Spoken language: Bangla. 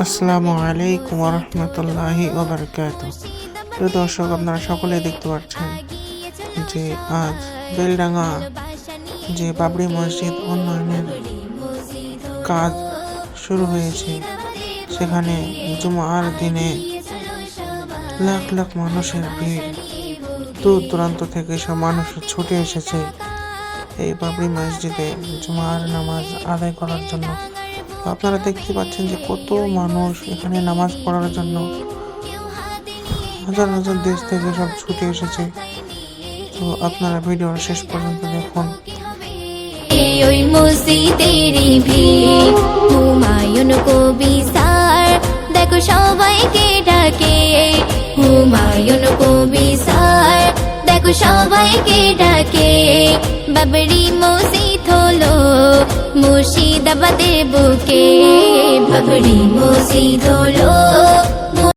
আসসালামু আলাইকুম ওয়া রাহমাতুল্লাহি ওয়া বারাকাতুহু। প্রিয় দর্শক, আপনারা সকলে দেখতে পাচ্ছেন যে আজ বেলডাঙ্গা যে বাবরি মসজিদ উন্নয়নের কাজ শুরু হয়েছে, সেখানে জুমার দিনে লাখ লাখ মানুষের ভিড়। দূর দূরান্ত থেকে সব মানুষ ছুটে এসেছে এই বাবরি মসজিদে জুমার নামাজ আদায় করার জন্য। আপনারা দেখতে পাচ্ছেন যে কত মানুষ এখানে নামাজ পড়ার জন্য হাজার হাজার দেশ থেকে সব ছুটে এসেছে। তো আপনারা ভিডিওর শেষ পর্যন্ত দেখুন। ওই মসজিদের ভিড়, হুমায়ুন কবি স্যার দেখো সবাইকে ডাকে, হুমায়ুন কবি স্যার দেখো সবাইকে ডাকে। বাবরি মসজিদ হলো মুর্শিদাবাদের বুকে, বাবরি মসজিদ